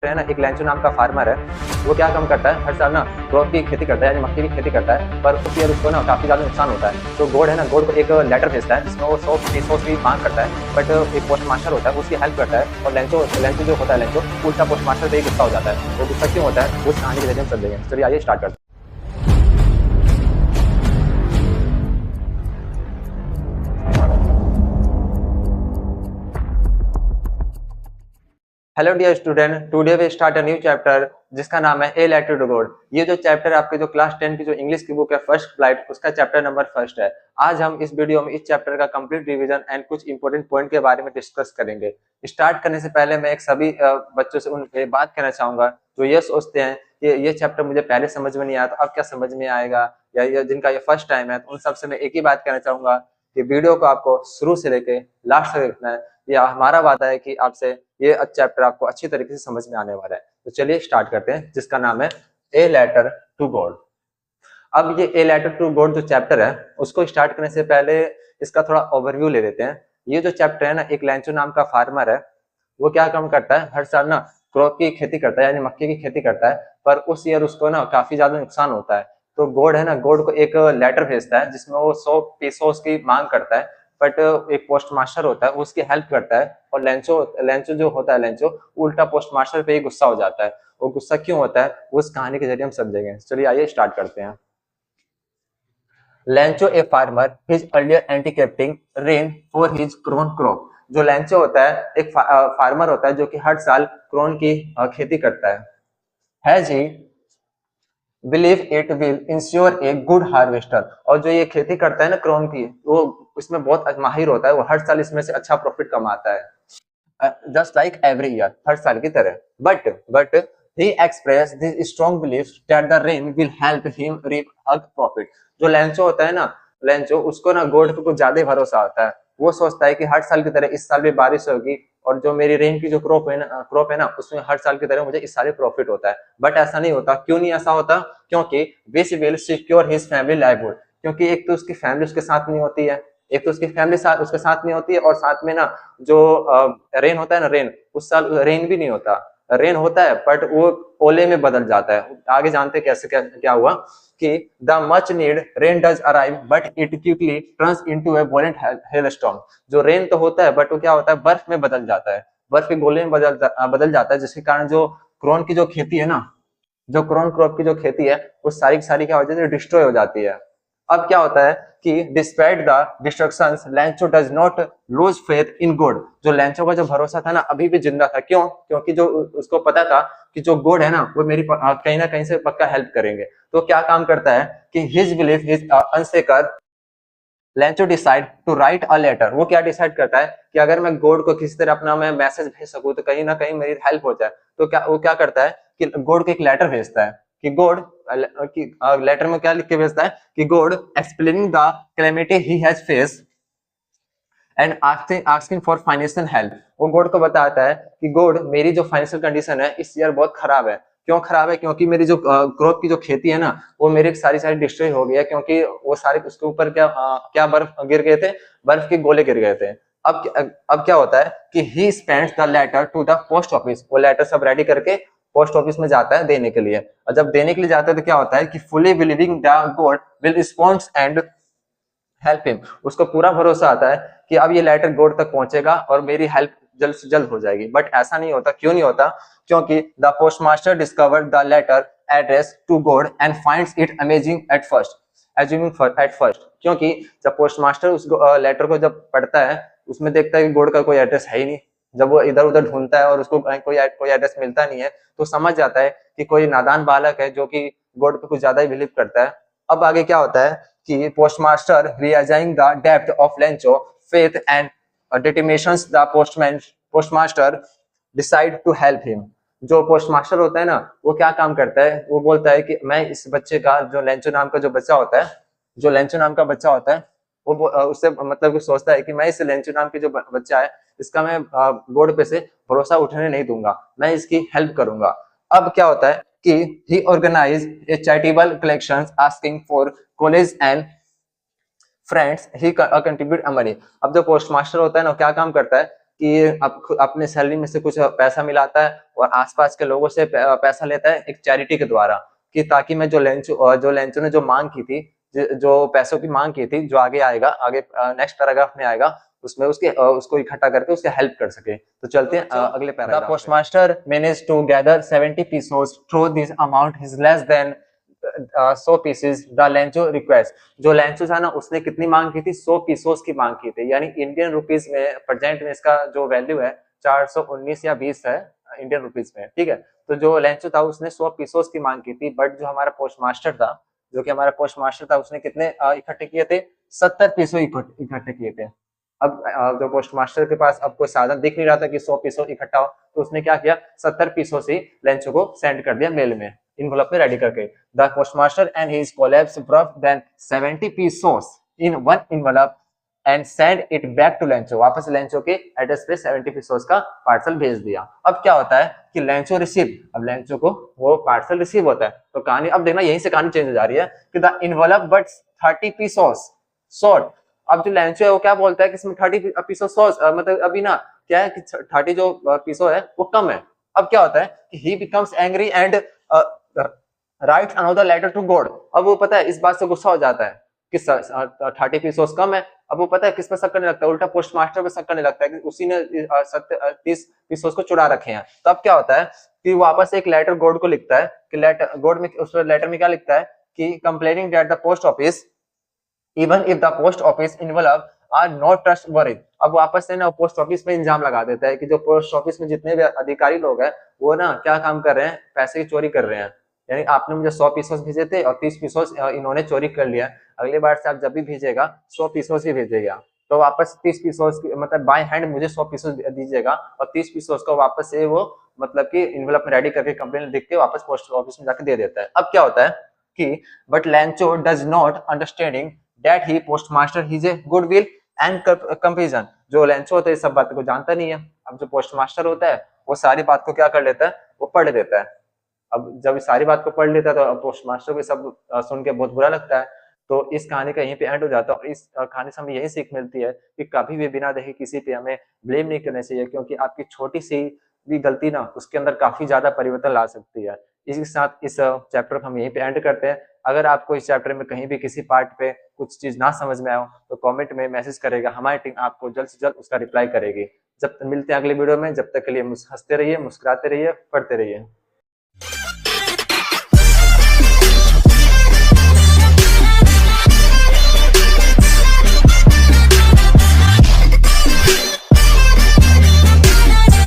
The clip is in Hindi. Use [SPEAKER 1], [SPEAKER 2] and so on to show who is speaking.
[SPEAKER 1] है ना, एक लेंचो नाम का फार्मर है। वो क्या काम करता है, हर साल ना क्रॉप की खेती करता है, यानी मक्के की खेती करता है, पर उस ईयर उसको ना काफी ज्यादा नुकसान होता है। तो गोड है ना, गोड को एक लेटर भेजता है जिसमें वो 100 की मांग करता है, बट एक पोस्ट मास्टर होता है उसकी हेल्प करता है। और लेंचो लेंचो जो होता है, लेंचो उल्टा पोस्ट मास्टर पे ही गुस्सा हो जाता है। वो गुस्सा क्यों होता है, उस कहानी के जरिए हम समझेंगे। चलिए आइए स्टार्ट करते हैं। Hello dear student, today we start a new chapter जिसका नाम है ए लेटर टू गॉड। ये जो चैप्टर आपके जो क्लास 10 की जो इंग्लिश की बुक है फर्स्ट फ्लाइट, उसका चैप्टर नंबर फर्स्ट है। आज हम इस वीडियो में इस चैप्टर का कंप्लीट रिवीजन एंड कुछ इंपॉर्टेंट पॉइंट के बारे में डिस्कस करेंगे। स्टार्ट करने से पहले मैं एक सभी बच्चों से उन बात कहना चाहूंगा जो ये सोचते हैं कि ये चैप्टर मुझे पहले समझ में नहीं आया तो अब क्या समझ में आएगा, या जिनका ये फर्स्ट टाइम है, तो उन सबसे मैं एक ही बात कहना चाहूंगा कि वीडियो को आपको शुरू से लेके लास्ट तक देखना है। या हमारा वादा है कि आपसे ये चैप्टर आपको अच्छी तरीके से समझ में आने वाला है। तो चलिए स्टार्ट करते हैं, जिसका नाम है ए लेटर टू गॉड। अब ये ए लेटर टू गॉड जो चैप्टर है, उसको स्टार्ट करने से पहले इसका थोड़ा ओवरव्यू ले लेते हैं। ये जो चैप्टर है ना, एक लेंचो नाम का फार्मर है। वो क्या काम करता है, हर साल ना क्रॉप की खेती करता है, यानी मक्के की खेती करता है, पर उस ईयर उसको ना काफी ज्यादा नुकसान होता है। तो गॉड है ना, गॉड को एक लेटर भेजता है जिसमें वो 100 की मांग करता है, बट एक पोस्ट मास्टर होता है उसकी हेल्प करता है। और लेंचो लेंचो जो होता है, लेंचो उल्टा पोस्ट मास्टर पे ही गुस्सा हो जाता है। वो गुस्सा क्यों होता है, उस कहानी के जरिए हम समझेंगे। चलिए आइए स्टार्ट करते हैं। Lencho a farmer his earlier anticipating rain for his corn crop. जो लेंचो होता है एक फार्मर होता है जो कि हर साल क्रोन की खेती करता है। Has he believe it will ensure a good harvester. और जो ये खेती करता है ना क्रोन की, वो इसमें बहुत माहिर होता है। वो हर साल इसमें से अच्छा प्रॉफिट कमाता है, जस्ट लाइक एवरी ईयर, हर साल की तरह। But he expressed this strong belief that the rain will help him reap a profit। जो लेंचो होता है ना, लेंचो उसको ना गॉड पे कुछ ज्यादा ही भरोसा आता है। वो सोचता है कि हर साल की तरह इस साल भी बारिश होगी, और जो मेरी रेन की जो क्रॉप है ना, उसमें हर साल की तरह मुझे इस साल प्रॉफिट होता है। बट ऐसा नहीं होता। क्यों नहीं ऐसा होता? क्योंकि which will secure his family livelihood. क्योंकि एक तो उसकी फैमिली उसके साथ नहीं होती है, एक तो उसकी फैमिली उसके साथ नहीं होती है, और साथ में ना जो रेन होता है ना, रेन उस साल रेन भी नहीं होता। रेन होता है बट वो ओले में बदल जाता है। आगे जानते कैसे क्या हुआ कि the much need rain does arrive but it quickly turns into A वोलेंट hailstorm. जो रेन तो होता है बट वो क्या होता है, बर्फ में बदल जाता है, बर्फ के गोले में बदल जाता है, जिसके कारण जो क्रोन की जो खेती है ना, जो क्रोन क्रॉप की जो खेती है, वो सारी की सारी क्या हो जाती है, डिस्ट्रॉय हो जाती है। अब क्या होता है कि despite the destructions Lencho does not lose faith in God. जो लेंचो का जो भरोसा था ना, अभी भी जिंदा था। क्यों? क्योंकि जो उसको पता था कि जो गॉड है ना, वो मेरी कहीं ना कहीं से पक्का हेल्प करेंगे। तो क्या काम करता है कि his belief his unshaken Lencho decide to write a letter. वो क्या डिसाइड करता है कि अगर मैं गॉड को किसी तरह अपना मैं मैसेज भेज सकूं तो कहीं ना कहीं मेरी हेल्प हो जाए। तो वो क्या करता है कि गॉड को एक लेटर भेजता है कि गॉड की लेटर में क्या लिख के भेजता है कि God explaining the calamity he has face and asking for financial help. वो गॉड को बताता है कि गॉड, मेरी जो फाइनेंशियल कंडीशन है इस ईयर बहुत खराब है। क्यों खराब है? क्योंकि मेरी जो क्रॉप की जो खेती है ना, वो मेरी सारी डिस्ट्रॉय हो गई है, क्योंकि वो सारे उसके ऊपर क्या बर्फ गिर गए थे, बर्फ के गोले गिर गए थे। अब क्या होता है कि he spends the letter to the post office. वो लेटर सब रेडी करके पोस्ट ऑफिस में जाता है देने के लिए। और जब देने के लिए जाता है तो क्या होता है कि fully believing the God will respond and help him. उसको पूरा भरोसा आता है कि अब ये लेटर गॉड तक पहुंचेगा और मेरी हेल्प जल्द से जल्द हो जाएगी। बट ऐसा नहीं होता। क्यों नहीं होता? क्योंकि the postmaster discovered the letter address to God and finds it amazing at first. क्योंकि जब पोस्टमास्टर उस लेटर को जब पढ़ता है, उसमें देखता है कि गॉड का कोई एड्रेस है ही नहीं। जब वो इधर उधर ढूंढता है और उसको कोई एड्रेस मिलता नहीं है, तो समझ जाता है कि कोई नादान बालक है जो कि गॉड पे कुछ ज्यादा ही बिलीव करता है। अब आगे क्या होता है कि postmaster realizing the depth of Lencho faith and determinations, the postmaster decide to help him। जो पोस्टमास्टर होता है ना, वो क्या काम करता है, वो बोलता है कि मैं इस बच्चे का, जो लेंचो नाम का जो बच्चा होता है, जो लेंचो नाम का बच्चा होता है, वो उससे मतलब सोचता है कि मैं इस लेंचो नाम की जो बच्चा है, इसका मैं गॉड पे से भरोसा उठने नहीं दूंगा, मैं इसकी हेल्प करूंगा। अब क्या होता है कि he organized a charitable collections asking for college and friends he contribute money. अब जो पोस्टमास्टर होता है ना, क्या काम करता है कि अपने सैलरी में से कुछ पैसा मिलाता है और आसपास के लोगों से पैसा लेता है एक चैरिटी के द्वारा, कि ताकि मैं जो लेंचो ने जो मांग की थी, जो पैसों की मांग की थी, जो आगे आएगा, आगे नेक्स्ट पैराग्राफ में आएगा, उसमें उसको इकट्ठा करके उसके हेल्प कर सके। तो चलते हैं अगले paragraph. The postmaster manage to gather 70 pesos through this amount is less than 100 pesos the Lencho request. जो लेंचो था ना, उसने कितनी मांग की थी? 100 पीसोस की मांग की थी, यानी इंडियन रुपीज में प्रेजेंट में इसका जो वैल्यू है 419 या 20 है इंडियन रुपीज में, ठीक है। तो जो लेंचो था उसने 100 पीसोस की मांग की थी, बट जो हमारा पोस्टमास्टर था, उसने कितने इकट्ठे किए थे? 70 पीसो इकट्ठे किए थे। अब जो पोस्टमास्टर के पास अब कोई साधन दिख नहीं रहा था कि 100 पीसो इकट्ठा हो, तो उसने क्या किया? 70 पीसो से लेंचो को सेंड कर दिया मेल में, इन्वेलप में रेडी करके। The postmaster and his collabs brought then 70 pesos in one envelope and send it back to Lencho. वापस लेंचो के एड्रेस पे 70 pesos का पार्सल भेज दिया। अब क्या होता है कि लेंचो रिसीव, अब लेंचो को वो पार्सल रिसीव होता है, तो कहानी अब देखना यहीं से कहानी चेंज हो जा रही है कि the envelope but 30 pesos short। अब जो लेंचो है वो क्या बोलता है कि इसमें 30 पीसो मतलब अभी ना क्या है कि 30 जो पीसो है वो कम है। अब क्या होता है कि he becomes angry and writes another letter to God. अब वो पता है इस बात से गुस्सा हो जाता है कि 30 पीसोस कम है। अब वो पता है किस पर शक करने लगता है? उल्टा पोस्टमास्टर पे शक करने लगता है कि उसी ने 30 पीसोस को चुरा रखे हैं। तो अब क्या होता है कि वापस एक लेटर गॉड को लिखता है कि लेटर में क्या लिखता है कि complaining that the post office even if the post office envelope are not trustworthy. अब वापस से ना पोस्ट ऑफिस में इल्जाम लगा देता है कि जो पोस्ट ऑफिस में जितने भी अधिकारी लोग हैं वो ना क्या काम कर रहे हैं? पैसे की चोरी कर रहे हैं। यानी आपने मुझे 100 पीसोस भेजे थे और 30 पीसोस इन्होंने चोरी कर लिया। अगली बार से आप जब भी भेजेगा 100 पीसोस ही भेजेगा, तो वापस 30 पीसोस मतलब बाय हैंड मुझे 100 पीसोस दीजिएगा और 30 पीसोस को वापस से वो मतलब कि इन्वेलप में रेडी करके कंप्लेन लिख के वापस पोस्ट ऑफिस में जाकर दे देता है। अब क्या होता है कि but Lencho does not understanding that he postmaster his a goodwill and compassion। जो लेंचो होता है इस सब बात को जानता नहीं है। अब जो पोस्टमास्टर होता है वो सारी बात को क्या कर लेता है? वो पढ़ देता है। अब जब सारी बात को पढ़ लेता है तो पोस्टमास्टर को सब सुन के बहुत बुरा लगता है। तो इस कहानी का यहीं पे एंड हो जाता है और इस कहानी से हमें यही सीख मिलती है कि कभी भी बिना देखे किसी पे हमें ब्लेम नहीं करना चाहिए, क्योंकि आपकी छोटी सी भी गलती ना उसके अंदर काफी ज्यादा परिवर्तन ला सकती है। इसी के साथ इस चैप्टर को हम यहीं पे एंड करते हैं। अगर आपको इस चैप्टर में कहीं भी किसी पार्ट पे कुछ चीज ना समझ में आए तो कमेंट में मैसेज करेगा, हमारी टीम आपको जल्द से जल्द उसका रिप्लाई करेगी। जब तक मिलते हैं अगले वीडियो में, जब तक के लिए हंसते रहिए, मुस्कुराते रहिए, पढ़ते रहिए।